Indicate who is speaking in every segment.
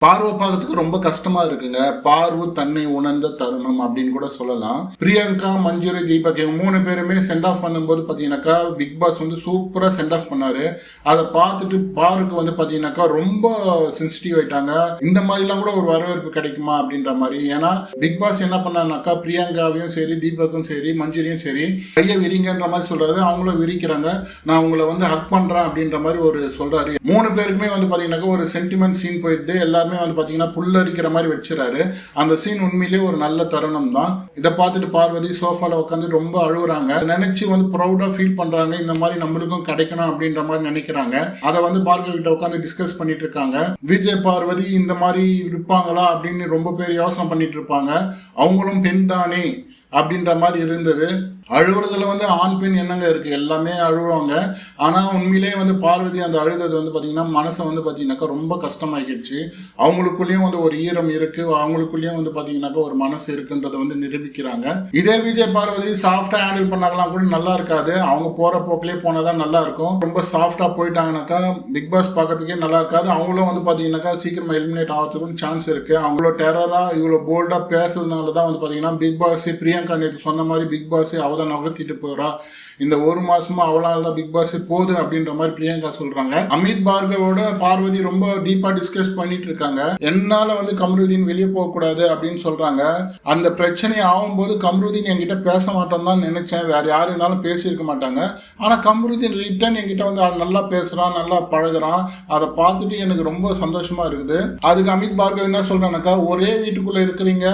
Speaker 1: பார்வை பார்க்கறதுக்கு ரொம்ப கஷ்டமா இருக்குங்க. பார்வை தன்னை உணர்ந்த தருணம் அப்படின்னு கூட சொல்லலாம். பிரியங்கா, மஞ்சுரி, தீபக் இவங்க 3 பேருமே சென்ட் ஆஃப் பண்ணும்போது பார்த்தீங்கன்னாக்கா பிக் பாஸ் வந்து சூப்பராக சென்ட் ஆஃப் பண்ணாரு. அதை பார்த்துட்டு பாருக்கு வந்து பார்த்தீங்கன்னாக்கா ரொம்ப சென்சிட்டிவ் ஆயிட்டாங்க. இந்த மாதிரிலாம் கூட ஒரு வரவேற்பு கிடைக்குமா அப்படின்ற மாதிரி. ஏன்னா பிக் பாஸ் என்ன பண்ணாருனாக்கா பிரியங்காவையும் சரி, தீபக்கும் சரி, மஞ்சுரியும் சரி கையை விரிங்கன்ற மாதிரி சொல்றாரு. அவங்களும் விரிக்கிறாங்க. நான் உங்களை வந்து ஹக் பண்றேன் அப்படின்ற மாதிரி ஒரு சொல்றாரு. 3 பேருக்குமே வந்து பார்த்தீங்கன்னாக்கா ஒரு சென்டிமெண்ட் சீன் போயிட்டு எல்லாரும் வந்து பாத்தீங்கன்னா புல்லரிக்கிற மாதிரி வச்சிராரு. அந்த சீன் உண்மையிலேயே ஒரு நல்ல தருணம் தான். இதை பார்த்துட்டு பார்வதி சோஃபால உட்காந்து ரொம்ப அழுகுறாங்க. நினைச்சு வந்து ப்ரௌடா ஃபீல் பண்றாங்க. இந்த மாதிரி நம்மளுக்கும் கிடைக்கணும் அப்படின்ற மாதிரி நினைக்கிறாங்க. அதை வந்து பார்வதி கிட்ட உட்காந்து டிஸ்கஸ் பண்ணிட்டு இருக்காங்க. விஜய் பார்வதி இந்த மாதிரி இருப்பாங்களா அப்படின்னு ரொம்ப பேர் யோசனை பண்ணிட்டு இருப்பாங்க. அவங்களும் பெண் தானே அப்படின்ற மாதிரி இருந்தது. அழுவுறதுல வந்து ஆண் பெண் என்னங்க இருக்கு, எல்லாமே அழுவாங்க. ஆனா உண்மையிலேயே வந்து பார்வதி அந்த அழுதது வந்து பாத்தீங்கன்னா மனசை வந்து பாத்தீங்கன்னாக்கா ரொம்ப கஷ்டமாயிடுச்சு. அவங்களுக்குள்ளேயும் வந்து ஒரு ஈரம் இருக்கு, அவங்களுக்குள்ளேயும் வந்து பாத்தீங்கன்னாக்கா ஒரு மனசு இருக்குன்றதை வந்து நிரூபிக்கிறாங்க. இதே விஜய் பார்வதி சாஃப்டா ஹேண்டில் பண்ணாங்கலாம் கூட நல்லா இருக்காது. அவங்க போற போக்கிலே போனதான் நல்லா இருக்கும். ரொம்ப சாஃப்டா போயிட்டாங்கன்னாக்கா பிக் பாஸ் பார்க்கறதுக்கே நல்லா இருக்காது. அவங்களும் வந்து பாத்தீங்கன்னாக்கா சீக்கிரமா எலிமினேட் ஆகிறதுக்கும் சான்ஸ் இருக்கு. அவங்களோட டெரரா இவ்வளவு போல்டா பேசுறதுனாலதான் வந்து பாத்தீங்கன்னா பிக் பாஸ் பிரியங்கா நேற்று சொன்ன மாதிரி பிக் பாஸ் நகர்த்திட்டு போறா, இந்த ஒரு மாசமா அவளால் தான் பிக் பாஸ் போகுது அப்படின்ற மாதிரி பிரியங்கா சொல்றாங்க. அமித் பார்கவோட பார்வதி ரொம்ப டீப்பா டிஸ்கஸ் பண்ணிட்டு இருக்காங்க. என்னால வந்து கமருதீன் வெளியே போக கூடாது அப்படின்னு சொல்றாங்க. அந்த பிரச்சனை ஆகும்போது கமருதீன் என்கிட்ட பேச மாட்டோம் தான் நினைச்சேன், வேற யாரு இருந்தாலும் பேசியிருக்க மாட்டாங்க. ஆனா கமருதீன் ரிட்டர்ன் என்கிட்ட வந்து நல்லா பேசுறான், நல்லா பழகுறான். அதை பார்த்துட்டு எனக்கு ரொம்ப சந்தோஷமா இருக்குது. அதுக்கு அமித் பார்கவ் என்ன சொல்றானாக்கா, ஒரே வீட்டுக்குள்ள இருக்கிறீங்க,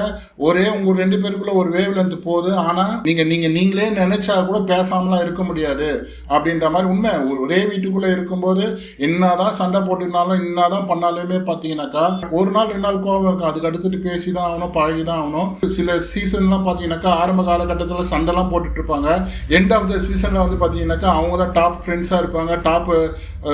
Speaker 1: ஒரே உங்க 2 பேருக்குள்ள ஒரு வேவ் லென்த் போகுது, ஆனா நீங்களே நினைச்சா கூட பேசாமலாம் இருக்க முடியாது அப்படின்ற மாதிரி. உண்மை, ஒரே வீட்டுக்குள்ள இருக்கும்போது என்னதான் சண்டை போட்டுனாலும் என்னதான் பண்ணாலுமே பாத்தீங்கன்னாக்கா ஒரு நாள் 2 நாள் கோவம் இருக்கும். அதுக்கு அடுத்துட்டு பேசிதான் ஆகணும், பழகிதான் ஆகணும். சில சீசன்லாம் பாத்தீங்கன்னாக்கா ஆரம்ப காலகட்டத்தில் சண்டைலாம் போட்டுட்டு இருப்பாங்க. எண்ட் ஆஃப் த சீசன்ல வந்து பாத்தீங்கன்னாக்கா அவங்க தான் டாப் ஃப்ரெண்ட்ஸா இருப்பாங்க, டாப்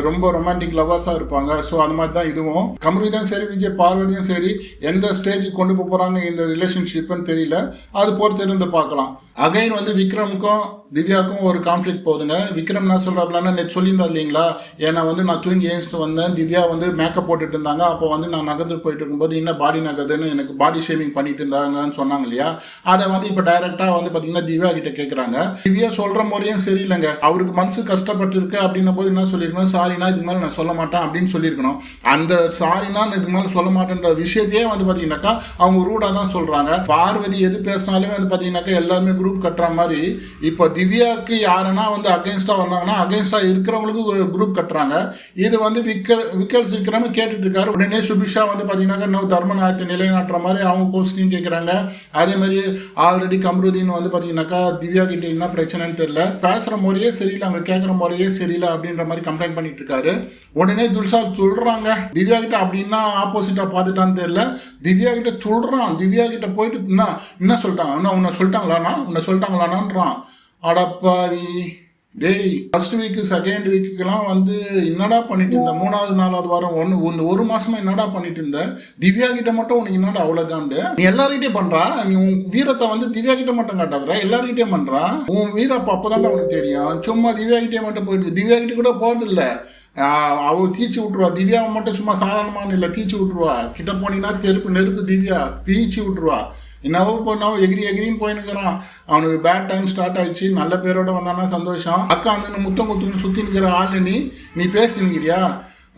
Speaker 1: ரொம்ப ரொமான்டிக் லவர்ஸா இருப்பாங்க. ஸோ அந்த மாதிரி தான் இதுவும். கமருதீனும் சரி, விஜய் பார்வதியும் சரி எந்த ஸ்டேஜுக்கு கொண்டு போறாங்க இந்த ரிலேஷன்ஷிப்னு தெரியல. அது பொறுத்து இருந்து பார்க்கலாம். அகைன் வந்து விக்ரமுக்கும் திவ்யாவுக்கும் ஒரு கான்ஃப்ளிக்ட் போகுதுங்க. விக்ரம் என்ன சொல்றாப்லன்னா, நேற்று சொல்லியிருந்தா இல்லைங்களா, ஏன்னா வந்து நான் தூங்கி ஏஞ்சிட்டு வந்தேன், திவ்யா வந்து மேக்கப் போட்டுட்டு இருந்தாங்க, அப்போ வந்து நான் நகர்ந்து போயிட்டு இருக்கும்போது என்ன பாடி நகருதுன்னு எனக்கு பாடி ஷேமிங் பண்ணிட்டு இருந்தாங்கன்னு சொன்னாங்க இல்லையா. அதை வந்து இப்போ டைரக்டா வந்து பாத்தீங்கன்னா திவ்யா கிட்ட கேட்கறாங்க. திவ்யா சொல்ற முறையும் சரியில்லைங்க. அவருக்கு மனசு கஷ்டப்பட்டு இருக்கு அப்படின்னும் போது என்ன சொல்லிருக்கணும், சாரினா இதுக்கு மேலே நான் சொல்ல மாட்டேன் அப்படின்னு சொல்லியிருக்கணும். அந்த சாரினா இதுக்கு மேலே சொல்ல மாட்டேன்ற விஷயத்தையே வந்து பாத்தீங்கன்னாக்கா அவங்க ரூடா தான் சொல்றாங்க. பார்வதி எது பேசினாலுமே வந்து பாத்தீங்கன்னாக்கா எல்லாருமே குரூப் கட்டுற மாதிரி. இப்போ திவ்யாவுக்கு யாருன்னா வந்து அகேன்ஸ்டா வந்தாங்கன்னா அகேன்ஸ்டா இருக்கிறவங்களுக்கு குரூப் கட்டுறாங்க. இது வந்து விக்ரம் கேட்டுட்டு இருக்காரு. உடனே சுபிஷா வந்து பாத்தீங்கன்னா இன்னும் தர்ம நியாயத்தை நிலைநாட்டுற மாதிரி அவங்க கோஸ்டியும் கேட்கறாங்க. அதே மாதிரி ஆல்ரெடி கமருதீன் வந்து பாத்தீங்கன்னாக்கா திவ்யா கிட்ட என்ன பிரச்சனைன்னு தெரியல, பேசுற முறையே சரியில்லை, அவங்க கேட்கற முறையே சரியில்லை அப்படின்ற மாதிரி கம்ப்ளைண்ட் பண்ணிட்டு இருக்காரு. உடனே துல்சா சொல்றாங்க திவ்யா கிட்ட அப்படின்னா ஆப்போசிட்டா பார்த்துட்டான்னு தெரியல, திவ்யா கிட்ட சொல்றான். திவ்யா கிட்ட போயிட்டு என்ன சொல்லிட்டாங்க, உன்னை சொல்லிட்டாங்களானான்றான். அடப்பாவி டேய், ஃபர்ஸ்ட் வீக் செகண்ட் வீக்குலாம் வந்து என்னடா பண்ணிட்டு இருந்த, 3வது 4வது வாரம் ஒரு மாசமா என்னடா பண்ணிட்டு இருந்த, திவ்யா கிட்ட மட்டும் உனக்கு என்னடா அவ்வளோதாண்டு, நீ எல்லார்கிட்டயும் பண்றா, நீ உன் வீரத்தை வந்து திவ்யா கிட்ட மட்டும் காட்டாதுரா, எல்லார்கிட்டயும் பண்றா. உன் வீரப்ப அப்பதான்டா உனக்கு தெரியும். சும்மா திவ்யா கிட்டே மட்டும் போயிட்டு திவ்யா கிட்ட கூட போறது இல்லை, அவ தீச்சு விட்டுருவா. திவ்யாவை மட்டும் சும்மா சாதாரணமான இல்லை, தீச்சு விட்டுருவா. கிட்ட போனீங்கன்னா நெருப்பு திவ்யா பீச்சு விட்டுருவா. என்னவோ பொண்ணாவோ எகிரின்னு போயின்னுக்கிறான். அவனுக்கு பேட் டைம் ஸ்டார்ட் ஆயிடுச்சு. நல்ல பேரோட வந்தானா சந்தோஷம். அக்கா வந்து முத்தம் குத்துன்னு சுற்றி நிற்கிற ஆள் நீ பேசினுக்கிறியா?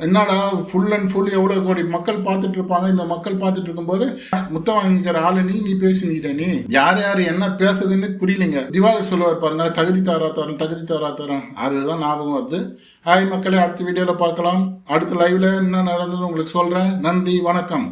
Speaker 1: என்னடா ஃபுல் அண்ட் ஃபுல் எவ்வளோ கோடி மக்கள் பார்த்துட்டு இருப்பாங்க. இந்த மக்கள் பார்த்துட்டு இருக்கும்போது முத்தம் வாங்கிக்கிற ஆள் நீ பேசினுக்கிற. நீ யார் என்ன பேசுதுன்னு புரியலைங்க. திவாகர் சொல்லுவார் பாருங்க, தகுதி தராத்தரம். அதுதான் ஞாபகம் வருது. ஹாய் மக்களே, அடுத்த வீடியோவில் பார்க்கலாம். அடுத்த லைவ்ல என்ன நடந்தது உங்களுக்கு சொல்கிறேன். நன்றி, வணக்கம்.